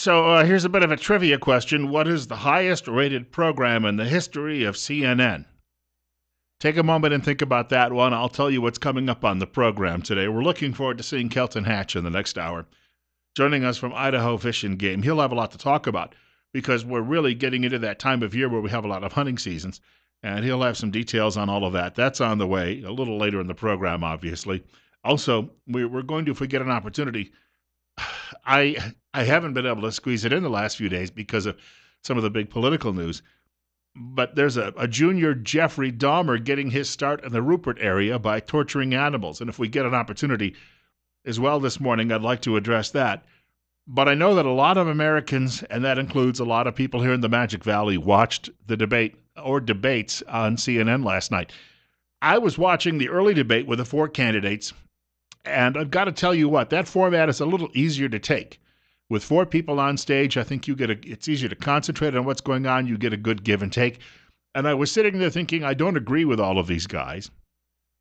So here's a bit of a trivia question. What is the highest rated program in the history of CNN? Take a moment and think about that one. I'll tell you what's coming up on the program today. We're looking forward to seeing Kelton Hatch in the next hour, joining us from Idaho Fish and Game. He'll have a lot to talk about because we're really getting into that time of year where we have a lot of hunting seasons, and he'll have some details on all of that. That's on the way a little later in the program, obviously. Also, we're going to, if we get an opportunity, I haven't been able to squeeze it in the last few days because of some of the big political news. But there's a junior Jeffrey Dahmer getting his start in the Rupert area by torturing animals. And if we get an opportunity as well this morning, I'd like to address that. But I know that a lot of Americans, and that includes a lot of people here in the Magic Valley, watched the debate or debates on CNN last night. I was watching the early debate with the four candidates, and I've got to tell you what, that format is a little easier to take. With four people on stage, I think it's easier to concentrate on what's going on. You get a good give and take. And I was sitting there thinking, I don't agree with all of these guys.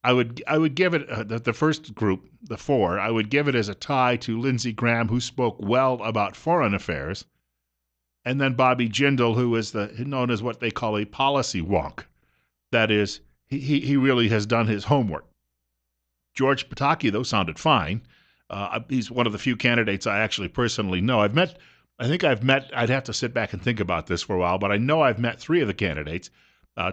I would give it, the first group, the four, I would give it as a tie to Lindsey Graham, who spoke well about foreign affairs, and then Bobby Jindal, who is known as what they call a policy wonk. That is, he really has done his homework. George Pataki, though, sounded fine. He's one of the few candidates I actually personally know. I'd have to sit back and think about this for a while, but I know I've met three of the candidates.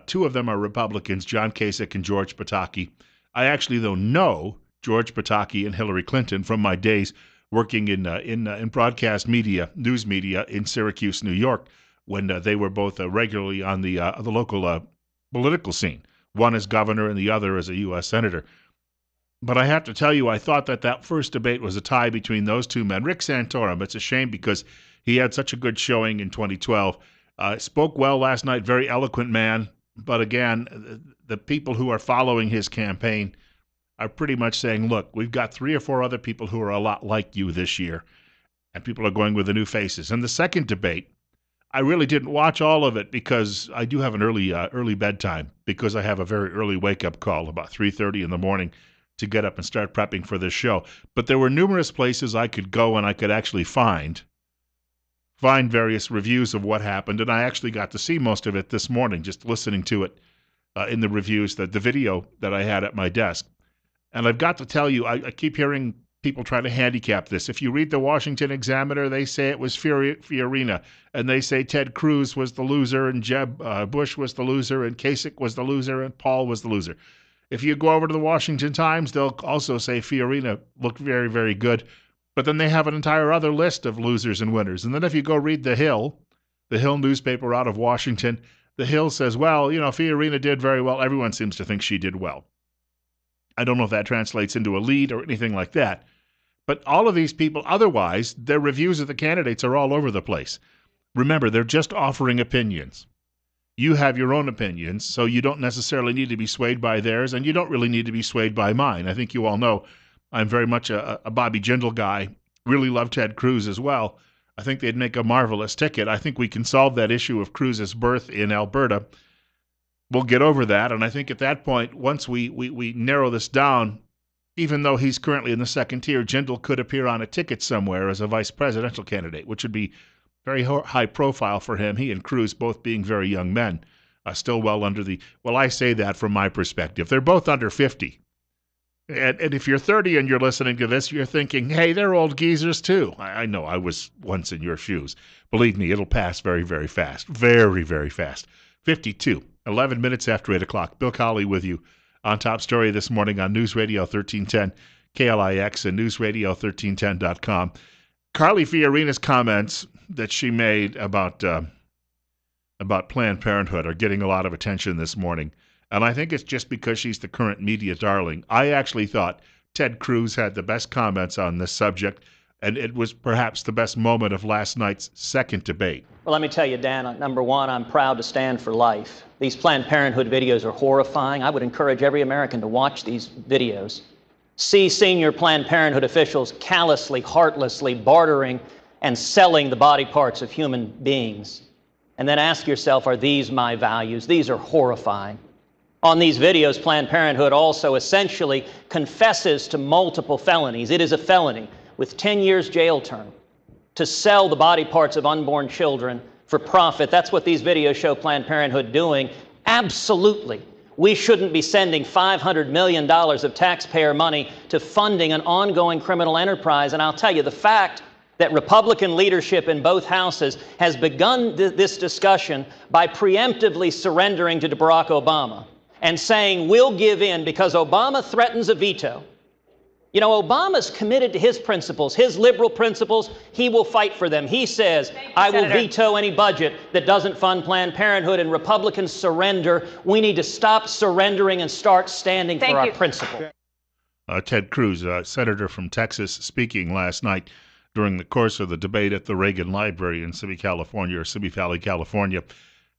Two of them are Republicans, John Kasich and George Pataki. I actually, though, know George Pataki and Hillary Clinton from my days working in broadcast media, news media in Syracuse, New York, when they were both regularly on the local political scene. One as governor and the other as a U.S. senator. But I have to tell you, I thought that first debate was a tie between those two men. Rick Santorum, it's a shame because he had such a good showing in 2012. Spoke well last night, very eloquent man. But again, the people who are following his campaign are pretty much saying, look, we've got three or four other people who are a lot like you this year. And people are going with the new faces. And the second debate, I really didn't watch all of it because I do have an early bedtime because I have a very early wake-up call about 3:30 in the morning to get up and start prepping for this show. But there were numerous places I could go and I could actually find various reviews of what happened, and I actually got to see most of it this morning, just listening to it in the reviews, the video that I had at my desk. And I've got to tell you, I keep hearing people try to handicap this. If you read the Washington Examiner, they say it was Fiorina, and they say Ted Cruz was the loser, and Jeb Bush was the loser, and Kasich was the loser, and Paul was the loser. If you go over to the Washington Times, they'll also say Fiorina looked very, very good. But then they have an entire other list of losers and winners. And then if you go read The Hill newspaper out of Washington, The Hill says, well, Fiorina did very well. Everyone seems to think she did well. I don't know if that translates into a lead or anything like that. But all of these people, otherwise, their reviews of the candidates are all over the place. Remember, they're just offering opinions. You have your own opinions, so you don't necessarily need to be swayed by theirs, and you don't really need to be swayed by mine. I think you all know I'm very much a Bobby Jindal guy. Really love Ted Cruz as well. I think they'd make a marvelous ticket. I think we can solve that issue of Cruz's birth in Alberta. We'll get over that, and I think at that point, once we narrow this down, even though he's currently in the second tier, Jindal could appear on a ticket somewhere as a vice presidential candidate, which would be very high profile for him. He and Cruz both being very young men, still well under I say that from my perspective. They're both under 50. And if you're 30 and you're listening to this, you're thinking, hey, they're old geezers too. I know, I was once in your shoes. Believe me, it'll pass very, very fast. Very, very fast. 52, 11 minutes after 8 o'clock. Bill Colley with you on Top Story this morning on News Radio 1310, KLIX, and newsradio1310.com. Carly Fiorina's comments that she made about Planned Parenthood are getting a lot of attention this morning. And I think it's just because she's the current media darling. I actually thought Ted Cruz had the best comments on this subject, and it was perhaps the best moment of last night's second debate. Well, let me tell you, Dan, number one, I'm proud to stand for life. These Planned Parenthood videos are horrifying. I would encourage every American to watch these videos. See senior Planned Parenthood officials callously, heartlessly bartering and selling the body parts of human beings. And then ask yourself, are these my values? These are horrifying. On these videos, Planned Parenthood also essentially confesses to multiple felonies. It is a felony with 10 years jail term. to sell the body parts of unborn children for profit. That's what these videos show Planned Parenthood doing. Absolutely. We shouldn't be sending $500 million of taxpayer money to funding an ongoing criminal enterprise. And I'll tell you, the fact that Republican leadership in both houses has begun this discussion by preemptively surrendering to Barack Obama and saying we'll give in because Obama threatens a veto. You know, Obama's committed to his principles, his liberal principles. He will fight for them. He says, I will veto any budget that doesn't fund Planned Parenthood, and Republicans surrender. We need to stop surrendering and start standing for our principles. Ted Cruz, senator from Texas, speaking last night during the course of the debate at the Reagan Library in Simi Valley, California.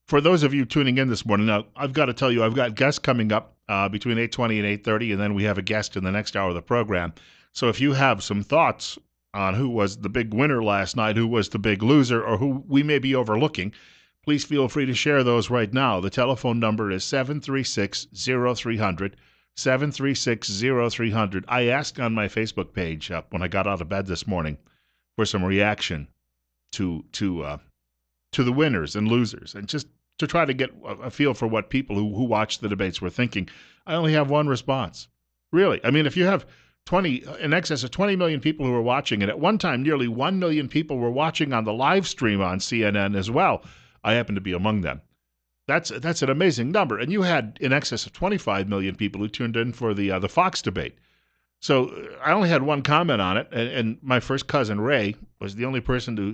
For those of you tuning in this morning, now, I've got to tell you, I've got guests coming up between 8:20 and 8:30, and then we have a guest in the next hour of the program. So if you have some thoughts on who was the big winner last night, who was the big loser, or who we may be overlooking, please feel free to share those right now. The telephone number is 736-0300, 736-0300. I asked on my Facebook page when I got out of bed this morning for some reaction to the winners and losers, and just to try to get a feel for what people who watched the debates were thinking. I only have one response. Really. I mean, if you have in excess of 20 million people who were watching, and at one time nearly 1 million people were watching on the live stream on CNN as well, I happen to be among them. That's an amazing number. And you had in excess of 25 million people who tuned in for the Fox debate. So I only had one comment on it, and my first cousin, Ray, was the only person who,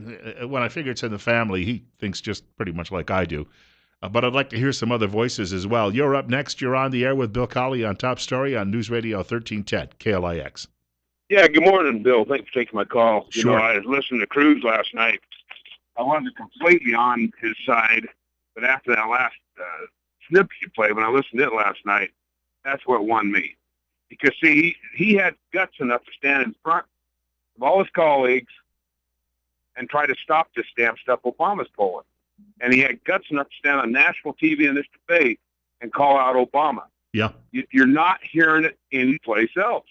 when I figured it's in the family, he thinks just pretty much like I do. But I'd like to hear some other voices as well. You're up next. You're on the air with Bill Colley on Top Story on News Radio 1310, KLIX. Yeah, good morning, Bill. Thanks for taking my call. Sure. You know, I was listening to Cruz last night. I wasn't completely on his side, but after that last snippet you played, when I listened to it last night, that's what won me. Because, see, he had guts enough to stand in front of all his colleagues and try to stop this damn stuff Obama's pulling. And he had guts enough to stand on national TV in this debate and call out Obama. Yeah. You're not hearing it anyplace else.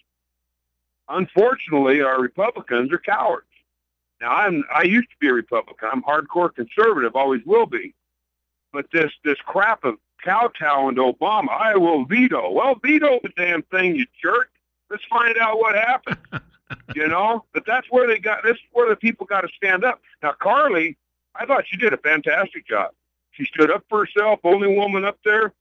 Unfortunately, our Republicans are cowards. Now, I used to be a Republican. I'm hardcore conservative, always will be. But this crap of kowtowing to Obama, I will veto. Well, veto the damn thing, you jerk. Let's find out what happened. You know? But that's where this is where the people got to stand up. Now, Carly, I thought she did a fantastic job. She stood up for herself, only woman up there.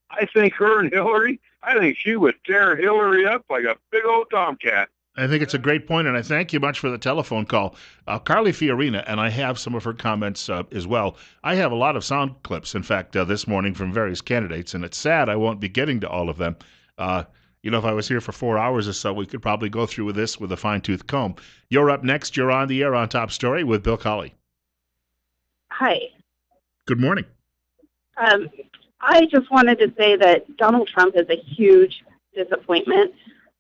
I think her and Hillary, I think she would tear Hillary up like a big old tomcat. I think it's a great point, and I thank you much for the telephone call. Carly Fiorina, and I have some of her comments as well. I have a lot of sound clips, in fact, this morning from various candidates, and it's sad I won't be getting to all of them. You know, if I was here for 4 hours or so, we could probably go through this with a fine-tooth comb. You're up next. You're on the air on Top Story with Bill Colley. Hi. Good morning. I just wanted to say that Donald Trump is a huge disappointment.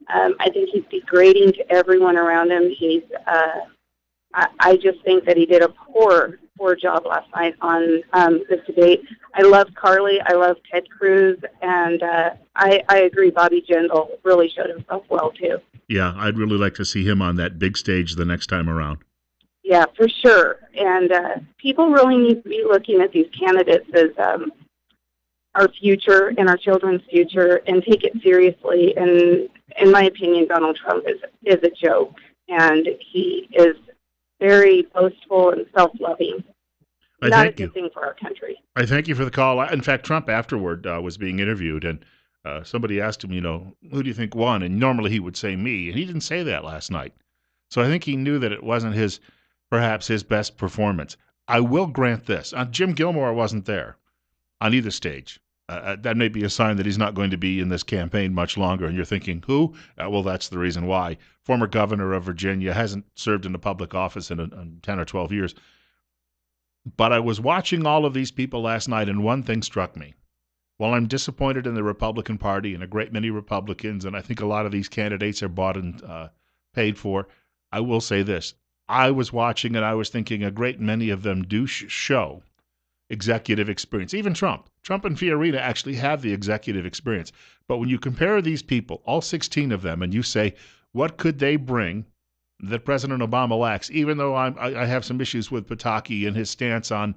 I think he's degrading to everyone around him. I just think that he did a poor job last night on this debate. I love Carly. I love Ted Cruz. And I agree Bobby Jindal really showed himself well, too. Yeah, I'd really like to see him on that big stage the next time around. Yeah, for sure. And people really need to be looking at these candidates as our future and our children's future and take it seriously. And in my opinion, Donald Trump is a joke, and he is very boastful and self-loving. Not a good thing for our country. I thank you for the call. In fact, Trump afterward was being interviewed, and somebody asked him, you know, who do you think won? And normally he would say me, and he didn't say that last night. So I think he knew that it wasn't perhaps his best performance. I will grant this. Jim Gilmore wasn't there on either stage. That may be a sign that he's not going to be in this campaign much longer. And you're thinking, who? Well, that's the reason why. Former governor of Virginia, hasn't served in a public office in 10 or 12 years. But I was watching all of these people last night, and one thing struck me. While I'm disappointed in the Republican Party and a great many Republicans, and I think a lot of these candidates are bought and paid for, I will say this. I was watching and I was thinking a great many of them do show executive experience. Even Trump and Fiorina actually have the executive experience. But when you compare these people, all 16 of them, and you say, what could they bring that President Obama lacks, even though I have some issues with Pataki and his stance on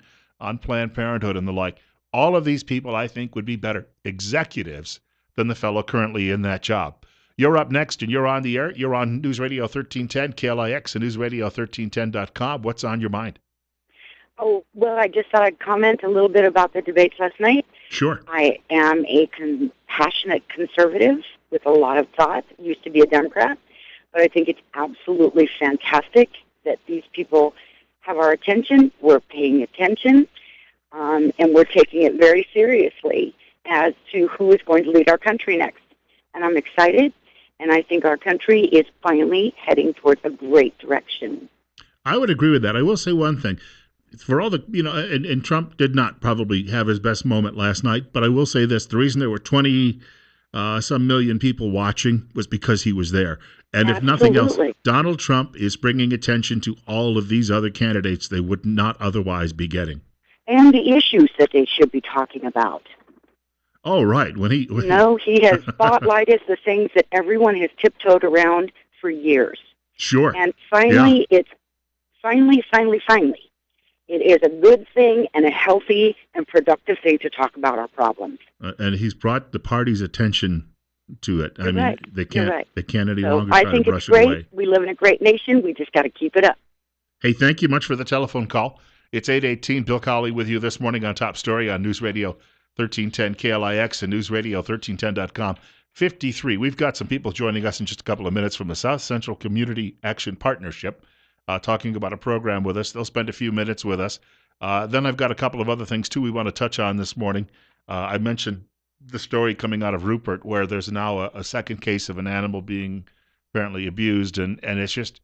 Planned Parenthood and the like. All of these people, I think, would be better executives than the fellow currently in that job. You're up next, and you're on the air. You're on News Radio 1310, KLIX, and newsradio1310.com. What's on your mind? Oh, well, I just thought I'd comment a little bit about the debates last night. Sure. I am a passionate conservative with a lot of thought. Used to be a Democrat, but I think it's absolutely fantastic that these people have our attention. We're paying attention, and we're taking it very seriously as to who is going to lead our country next. And I'm excited, and I think our country is finally heading towards a great direction. I would agree with that. I will say one thing. For all the, and Trump did not probably have his best moment last night, but I will say this. The reason there were 20 some million people watching was because he was there. And if nothing else, Donald Trump is bringing attention to all of these other candidates they would not otherwise be getting. And the issues that they should be talking about. Oh, right. He has spotlighted the things that everyone has tiptoed around for years. Sure. And finally, It's finally, it is a good thing and a healthy and productive thing to talk about our problems. And he's brought the party's attention to it. They can't any longer try to brush it away. I think it's great. We live in a great nation. We just got to keep it up. Hey, thank you much for the telephone call. It's 8:18. Bill Colley with you this morning on Top Story on News Radio 1310 KLIX and newsradio1310.com. 53. We've got some people joining us in just a couple of minutes from the South Central Community Action Partnership. Talking about a program with us. They'll spend a few minutes with us. Then I've got a couple of other things, too, we want to touch on this morning. I mentioned the story coming out of Rupert where there's now a second case of an animal being apparently abused, and it's just,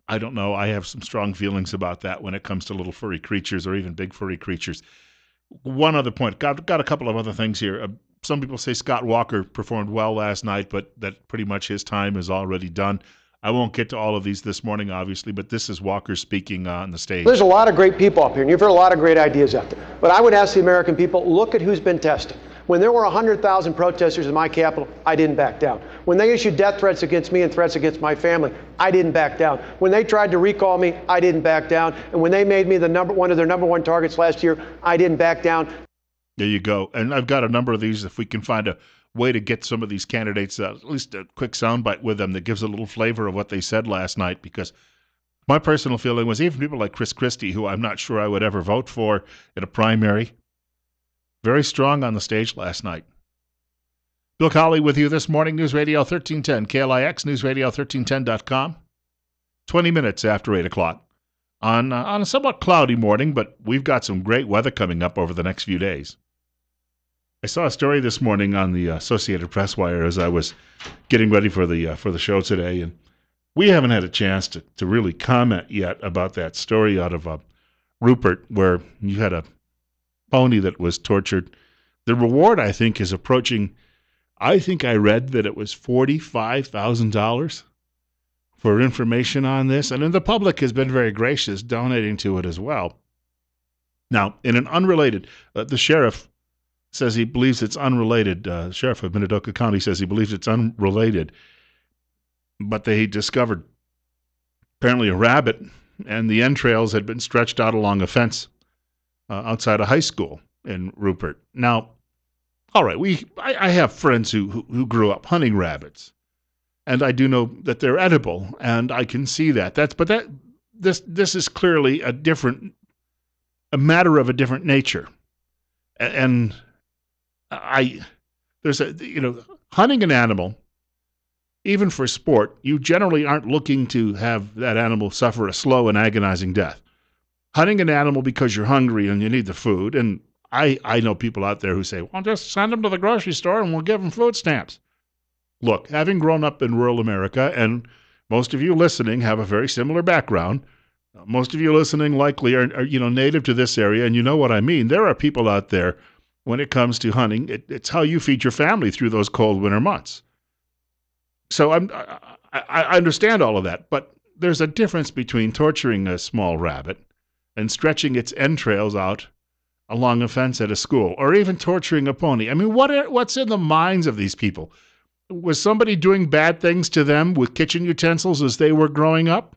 I don't know, I have some strong feelings about that when it comes to little furry creatures or even big furry creatures. One other point, got a couple of other things here. Some people say Scott Walker performed well last night, but that pretty much his time is already done. I won't get to all of these this morning, obviously, but this is Walker speaking on the stage. There's a lot of great people up here, and you've heard a lot of great ideas out there. But I would ask the American people, look at who's been tested. When there were 100,000 protesters in my capital, I didn't back down. When they issued death threats against me and threats against my family, I didn't back down. When they tried to recall me, I didn't back down. And when they made me one of their number one targets last year, I didn't back down. There you go. And I've got a number of these. If we can find a way to get some of these candidates, at least a quick soundbite with them that gives a little flavor of what they said last night, because my personal feeling was even people like Chris Christie, who I'm not sure I would ever vote for in a primary, very strong on the stage last night. Bill Colley with you this morning, News Radio 1310, KLIX, newsradio1310.com, 20 minutes after 8 o'clock on a somewhat cloudy morning, but we've got some great weather coming up over the next few days. I saw a story this morning on the Associated Press wire as I was getting ready for the show today, and we haven't had a chance to really comment yet about that story out of Rupert, where you had a pony that was tortured. The reward, I think, is approaching, I think I read that it was $45,000 for information on this, and then the public has been very gracious donating to it as well. Now, in an unrelated, the sheriff says he believes it's unrelated. Sheriff of Minidoka County says he believes it's unrelated, but they discovered apparently a rabbit, and the entrails had been stretched out along a fence outside a high school in Rupert. Now, all right, I have friends who grew up hunting rabbits, and I do know that they're edible, and I can see that. This is clearly a matter of a different nature, and hunting an animal, even for sport, you generally aren't looking to have that animal suffer a slow and agonizing death. Hunting an animal because you're hungry and you need the food, and I know people out there who say, well, just send them to the grocery store and we'll give them food stamps. Look, having grown up in rural America, and most of you listening have a very similar background, most of you listening likely are native to this area, and you know what I mean. There are people out there, when it comes to hunting, it's how you feed your family through those cold winter months. So I understand all of that, but there's a difference between torturing a small rabbit and stretching its entrails out along a fence at a school, or even torturing a pony. I mean, what's in the minds of these people? Was somebody doing bad things to them with kitchen utensils as they were growing up?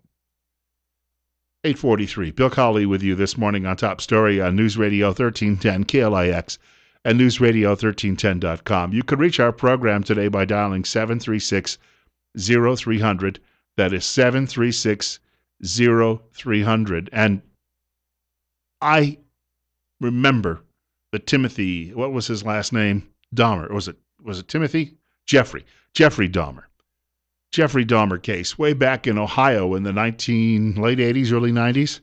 8:43. Bill Colley with you this morning on Top Story on News Radio 1310 KLIX and newsradio1310.com. You can reach our program today by dialing 736-0300. That is 736-0300. And I remember the Timothy, what was his last name? Dahmer. Was it Timothy? Jeffrey Dahmer. Jeffrey Dahmer case way back in Ohio in the late 80s, early 90s.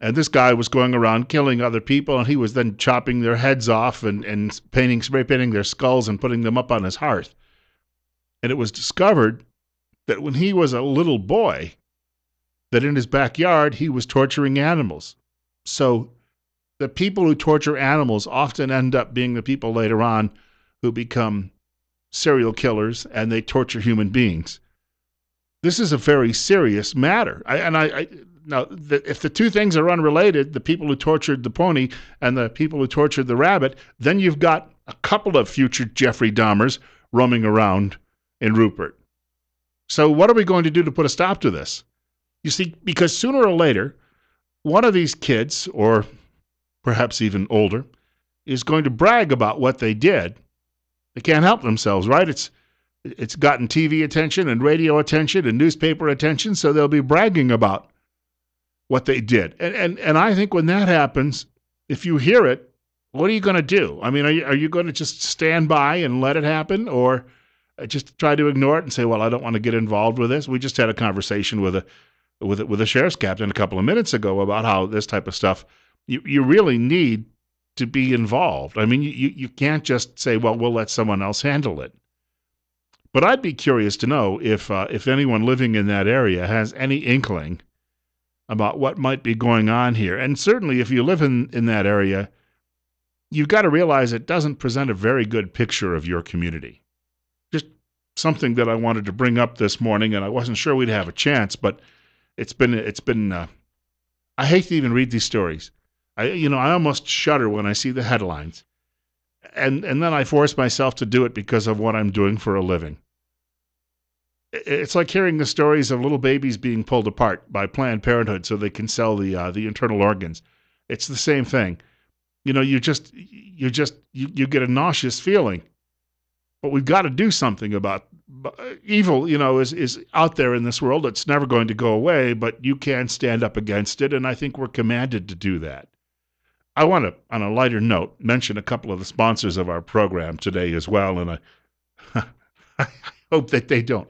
And this guy was going around killing other people, and he was then chopping their heads off and spray painting their skulls and putting them up on his hearth. And it was discovered that when he was a little boy, that in his backyard he was torturing animals. So the people who torture animals often end up being the people later on who become serial killers, and they torture human beings. This is a very serious matter. Now, if the two things are unrelated, the people who tortured the pony and the people who tortured the rabbit, then you've got a couple of future Jeffrey Dahmers roaming around in Rupert. So what are we going to do to put a stop to this? You see, because sooner or later, one of these kids, or perhaps even older, is going to brag about what they did. They can't help themselves, right? It's gotten TV attention and radio attention and newspaper attention, so they'll be bragging about what they did. And I think when that happens, if you hear it, what are you going to do? I mean, are you going to just stand by and let it happen, or just try to ignore it and say, well, I don't want to get involved with this? We just had a conversation with a sheriff's captain a couple of minutes ago about how this type of stuff, you really need to be involved. I mean, you can't just say, well, we'll let someone else handle it. But I'd be curious to know if anyone living in that area has any inkling about what might be going on here. And certainly if you live in that area, you've got to realize it doesn't present a very good picture of your community. Just something that I wanted to bring up this morning, and I wasn't sure we'd have a chance, but it's been I hate to even read these stories. I almost shudder when I see the headlines. And then I force myself to do it because of what I'm doing for a living. It's like hearing the stories of little babies being pulled apart by Planned Parenthood so they can sell the internal organs. It's the same thing. You get a nauseous feeling. But we've got to do something about evil. Is out there in this world. It's never going to go away, but you can stand up against it, and I think we're commanded to do that. I want to, on a lighter note, mention a couple of the sponsors of our program today as well, and I hope that they don't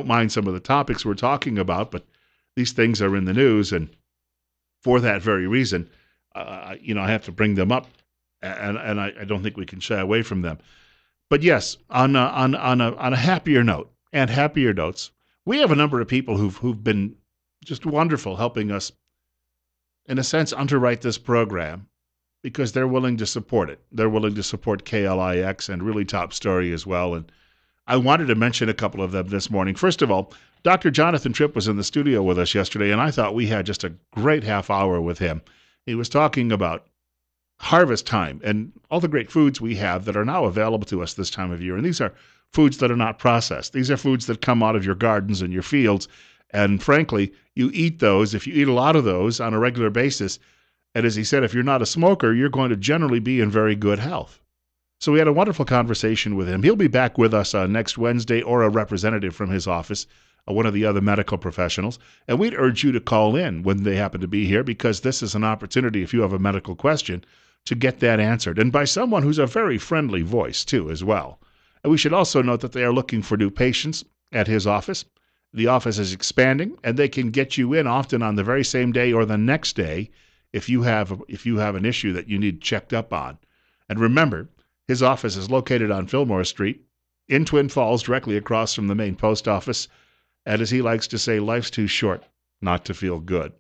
mind some of the topics we're talking about, but these things are in the news, and for that very reason, I have to bring them up, and I don't think we can shy away from them. But yes, on a happier note, and happier notes, we have a number of people who've been just wonderful helping us, in a sense, underwrite this program, because they're willing to support it. They're willing to support KLIX and really Top Story as well. And I wanted to mention a couple of them this morning. First of all, Dr. Jonathan Tripp was in the studio with us yesterday, and I thought we had just a great half hour with him. He was talking about harvest time and all the great foods we have that are now available to us this time of year. And these are foods that are not processed. These are foods that come out of your gardens and your fields. And frankly, you eat those, if you eat a lot of those on a regular basis, and as he said, if you're not a smoker, you're going to generally be in very good health. So we had a wonderful conversation with him. He'll be back with us next Wednesday, or a representative from his office, one of the other medical professionals. And we'd urge you to call in when they happen to be here, because this is an opportunity, if you have a medical question, to get that answered. And by someone who's a very friendly voice, too, as well. And we should also note that they are looking for new patients at his office. The office is expanding, and they can get you in often on the very same day or the next day if you have an issue that you need checked up on. And remember, his office is located on Fillmore Street in Twin Falls, directly across from the main post office. And as he likes to say, life's too short not to feel good.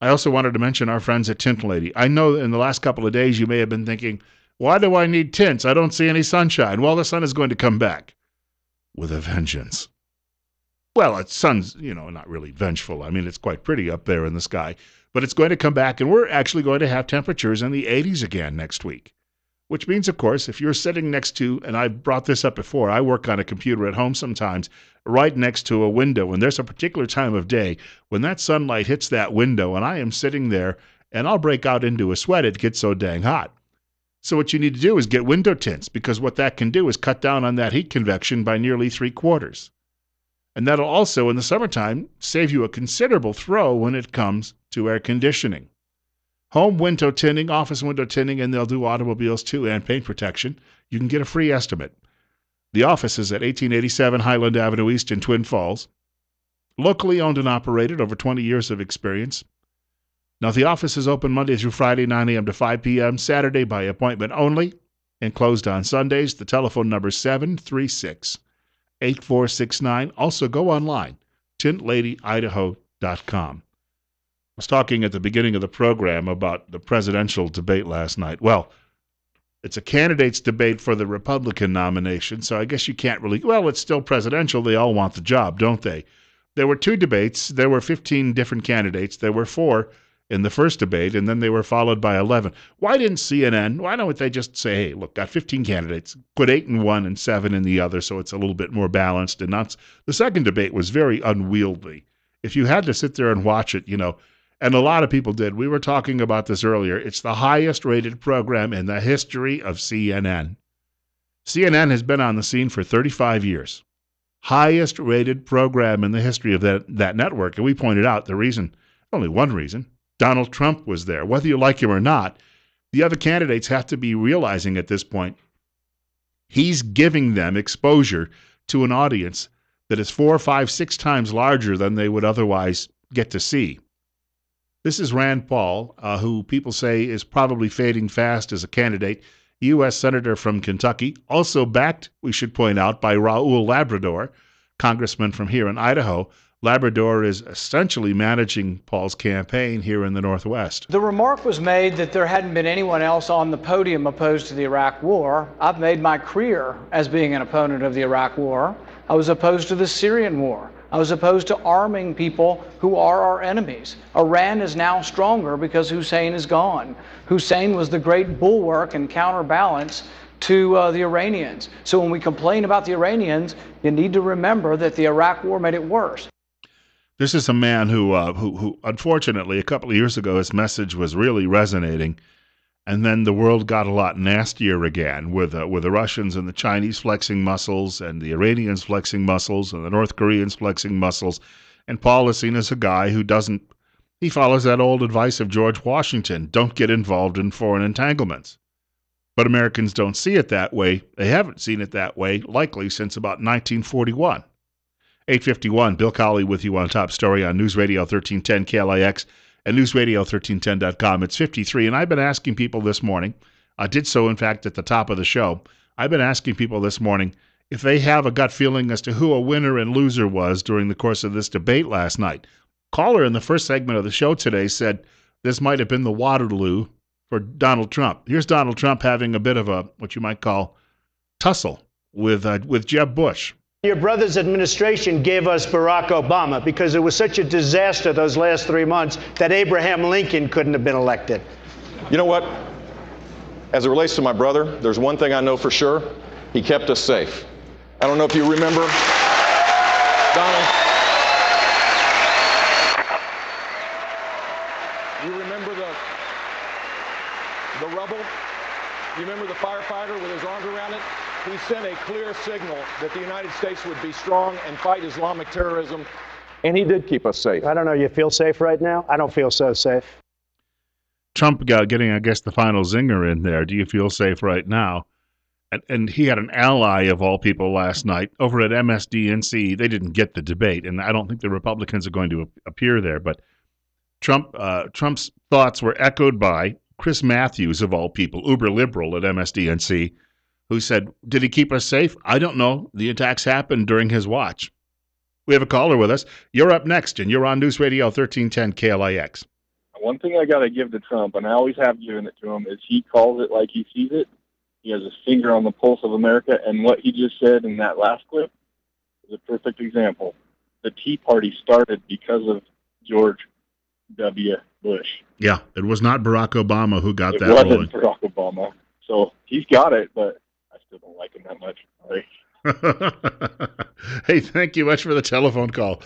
I also wanted to mention our friends at Tint Lady. I know in the last couple of days you may have been thinking, why do I need tints? I don't see any sunshine. Well, the sun is going to come back with a vengeance. Well, the sun's, not really vengeful. I mean, it's quite pretty up there in the sky. But it's going to come back, and we're actually going to have temperatures in the 80s again next week, which means, of course, if you're sitting next to, and I brought this up before, I work on a computer at home sometimes, right next to a window, and there's a particular time of day when that sunlight hits that window, and I am sitting there, and I'll break out into a sweat. It gets so dang hot. So what you need to do is get window tints, because what that can do is cut down on that heat convection by nearly 3/4. And that'll also, in the summertime, save you a considerable throw when it comes to air conditioning. Home window tinting, office window tinting, and they'll do automobiles too, and paint protection. You can get a free estimate. The office is at 1887 Highland Avenue East in Twin Falls. Locally owned and operated, over 20 years of experience. Now, the office is open Monday through Friday, 9 a.m. to 5 p.m., Saturday by appointment only, and closed on Sundays. The telephone number is 736-8469. Also, go online, tintlady.idaho.com. I was talking at the beginning of the program about the presidential debate last night. Well, it's a candidates debate for the Republican nomination, so I guess you can't really, well, it's still presidential. They all want the job, don't they? There were 2 debates. There were 15 different candidates. There were 4 in the first debate, and then they were followed by 11. Why didn't CNN, why don't they just say, hey, look, got 15 candidates, put 8 in one and 7 in the other, so it's a little bit more balanced. And not, the second debate was very unwieldy. If you had to sit there and watch it, and a lot of people did. We were talking about this earlier. It's the highest rated program in the history of CNN. CNN has been on the scene for 35 years. Highest rated program in the history of that network. And we pointed out the reason, only one reason, Donald Trump was there. Whether you like him or not, the other candidates have to be realizing at this point, he's giving them exposure to an audience that is 4, 5, 6 times larger than they would otherwise get to see. This is Rand Paul, who people say is probably fading fast as a candidate, U.S. Senator from Kentucky, also backed, we should point out, by Raul Labrador, congressman from here in Idaho. Labrador is essentially managing Paul's campaign here in the Northwest. The remark was made that there hadn't been anyone else on the podium opposed to the Iraq War. I've made my career as being an opponent of the Iraq War. I was opposed to the Syrian War. I was opposed to arming people who are our enemies. Iran is now stronger because Hussein is gone. Hussein was the great bulwark and counterbalance to the Iranians. So when we complain about the Iranians, you need to remember that the Iraq War made it worse. This is a man who unfortunately, a couple of years ago, his message was really resonating. And then the world got a lot nastier again with the Russians and the Chinese flexing muscles and the Iranians flexing muscles and the North Koreans flexing muscles. And Paul is seen as a guy who he follows that old advice of George Washington, don't get involved in foreign entanglements. But Americans don't see it that way. They haven't seen it that way, likely since about 1941. 8:51, Bill Colley with you on Top Story on News Radio 1310 KLIX. and newsradio1310.com. It's 53, and I've been asking people this morning, I did so, in fact, at the top of the show. I've been asking people this morning if they have a gut feeling as to who a winner and loser was during the course of this debate last night. Caller in the first segment of the show today said this might have been the Waterloo for Donald Trump. Here's Donald Trump having a bit of a, what you might call, tussle with Jeb Bush. Your brother's administration gave us Barack Obama because it was such a disaster those last 3 months that Abraham Lincoln couldn't have been elected. You know what? As it relates to my brother, there's one thing I know for sure. He kept us safe. I don't know if you remember, Donald. You remember the rubble? You remember the firefighter with his arms around it? He sent a clear signal that the United States would be strong and fight Islamic terrorism, and he did keep us safe. I don't know, you feel safe right now? I don't feel so safe. Trump getting, I guess, the final zinger in there. Do you feel safe right now? And he had an ally of all people last night over at MSDNC. They didn't get the debate, and I don't think the Republicans are going to appear there. But Trump's thoughts were echoed by Chris Matthews, of all people, uber liberal at MSDNC, who said, did he keep us safe? I don't know. The attacks happened during his watch. We have a caller with us. You're up next, and you're on News Radio 1310 KLIX. One thing I got to give to Trump, and I always have given it to him, is he calls it like he sees it. He has his finger on the pulse of America, and what he just said in that last clip is a perfect example. The Tea Party started because of George W. Bush. Yeah, it was not Barack Obama who got that rolling. It rolling. wasn't Barack Obama. So he's got it, but I still don't like him that much. Sorry. Hey, thank you much for the telephone call.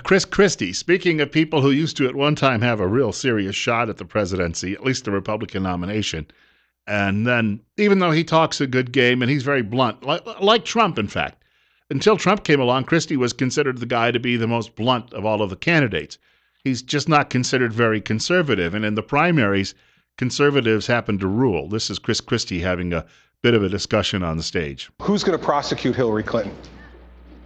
Chris Christie, speaking of people who used to at one time have a real serious shot at the presidency, at least the Republican nomination, and then even though he talks a good game and he's very blunt, like Trump, in fact, until Trump came along, Christie was considered the guy to be the most blunt of all of the candidates. He's just not considered very conservative, and in the primaries, conservatives happen to rule. This is Chris Christie having a bit of a discussion on the stage. Who's going to prosecute Hillary Clinton?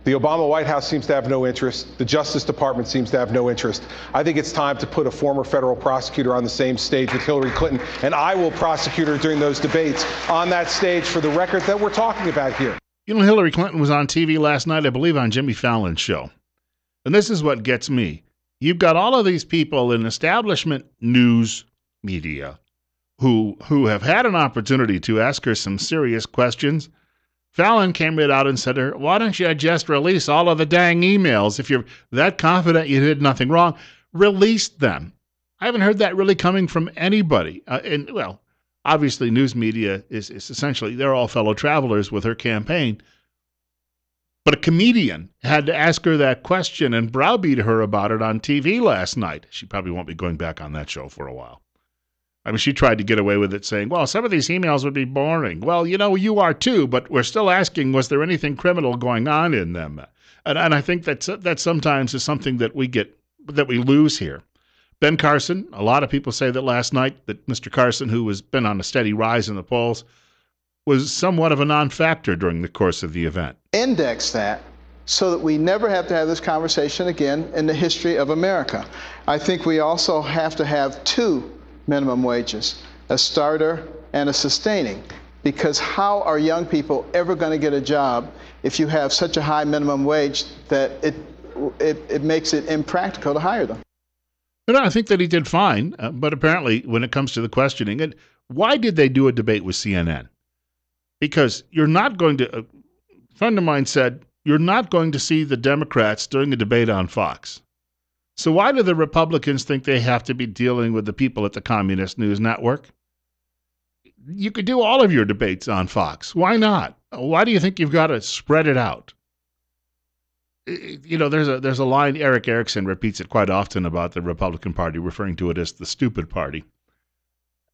The Obama White House seems to have no interest. The Justice Department seems to have no interest. I think it's time to put a former federal prosecutor on the same stage with Hillary Clinton, and I will prosecute her during those debates on that stage for the record that we're talking about here. You know, Hillary Clinton was on TV last night, I believe, on Jimmy Fallon's show. And this is what gets me. You've got all of these people in establishment news media who have had an opportunity to ask her some serious questions. Fallon came right out and said to her, why don't you just release all of the dang emails? If you're that confident you did nothing wrong, release them. I haven't heard that really coming from anybody. Well, obviously news media is essentially, they're all fellow travelers with her campaign. But a comedian had to ask her that question and browbeat her about it on TV last night. She probably won't be going back on that show for a while. I mean, she tried to get away with it saying, well, some of these emails would be boring. Well, you know, you are too, but we're still asking, was there anything criminal going on in them? And I think that sometimes is something that we lose here. Ben Carson, a lot of people say that last night that Mr. Carson, who has been on a steady rise in the polls, was somewhat of a non-factor during the course of the event. Index that so that we never have to have this conversation again in the history of America. I think we also have to have two minimum wages, a starter and a sustaining, because how are young people ever going to get a job if you have such a high minimum wage that it makes it impractical to hire them? No, I think that he did fine, but apparently when it comes to the questioning, and why did they do a debate with CNN? Because you're not going to, a friend of mine said, you're not going to see the Democrats doing a debate on Fox. So why do the Republicans think they have to be dealing with the people at the Communist News Network? You could do all of your debates on Fox. Why not? Why do you think you've got to spread it out? You know, there's a line, Eric Erickson repeats it quite often about the Republican Party, referring to it as the stupid party,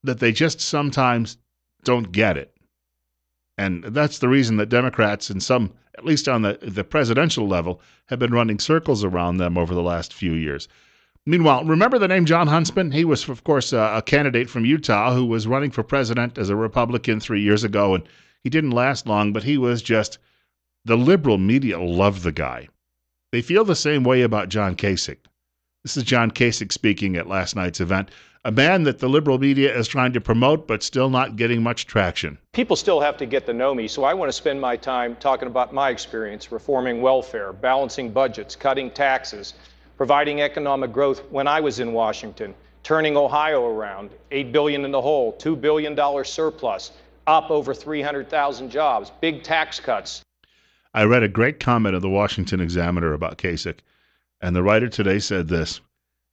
that they just sometimes don't get it. And that's the reason that Democrats, and some, at least on the presidential level, have been running circles around them over the last few years. Meanwhile, remember the name John Huntsman? He was, of course, a candidate from Utah who was running for president as a Republican 3 years ago, and he didn't last long, but he was just, the liberal media loved the guy. They feel the same way about John Kasich. This is John Kasich speaking at last night's event, a man that the liberal media is trying to promote but still not getting much traction. People still have to get to know me, so I want to spend my time talking about my experience reforming welfare, balancing budgets, cutting taxes, providing economic growth when I was in Washington, turning Ohio around, $8 billion in the hole, $2 billion surplus, up over 300,000 jobs, big tax cuts. I read a great comment of the Washington Examiner about Kasich, and the writer today said this.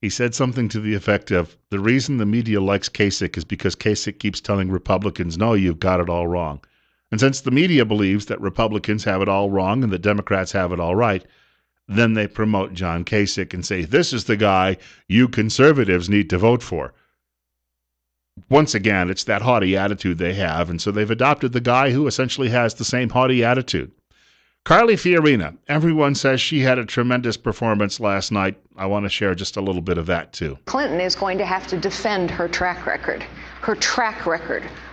He said something to the effect of, the reason the media likes Kasich is because Kasich keeps telling Republicans, no, you've got it all wrong. And since the media believes that Republicans have it all wrong and the Democrats have it all right, then they promote John Kasich and say, this is the guy you conservatives need to vote for. Once again, it's that haughty attitude they have, and so they've adopted the guy who essentially has the same haughty attitude. Carly Fiorina, everyone says she had a tremendous performance last night. I want to share just a little bit of that, too. Clinton is going to have to defend her track record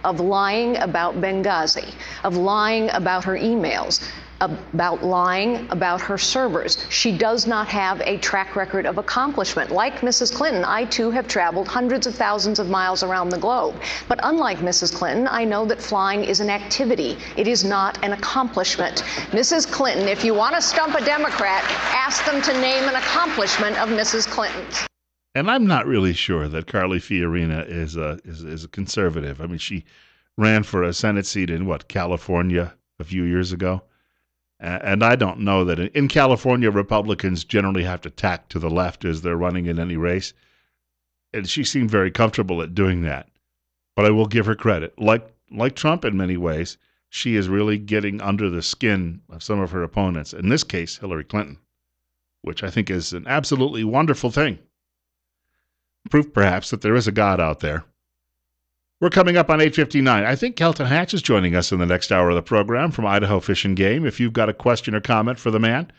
of lying about Benghazi, of lying about her emails, about lying about her servers. She does not have a track record of accomplishment. Like Mrs. Clinton, I too have traveled hundreds of thousands of miles around the globe. But unlike Mrs. Clinton, I know that flying is an activity. It is not an accomplishment. Mrs. Clinton, if you want to stump a Democrat, ask them to name an accomplishment of Mrs. Clinton's. And I'm not really sure that Carly Fiorina is a conservative. I mean, she ran for a Senate seat in, California a few years ago. And I don't know that in California, Republicans generally have to tack to the left as they're running in any race. And she seemed very comfortable at doing that. But I will give her credit. Like like Trump in many ways, she is really getting under the skin of some of her opponents, in this case, Hillary Clinton, which I think is an absolutely wonderful thing. Proof, perhaps, that there is a God out there. We're coming up on 8:59. I think Kelton Hatch is joining us in the next hour of the program from Idaho Fish and Game. If you've got a question or comment for the man,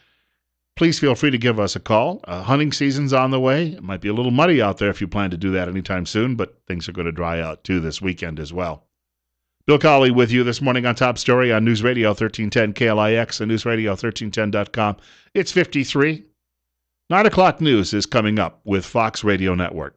please feel free to give us a call. Hunting season's on the way. It might be a little muddy out there if you plan to do that anytime soon, but things are going to dry out too this weekend as well. Bill Colley with you this morning on Top Story on News Radio 1310 KLIX and newsradio1310.com. It's 53. 9 o'clock news is coming up with Fox Radio Network.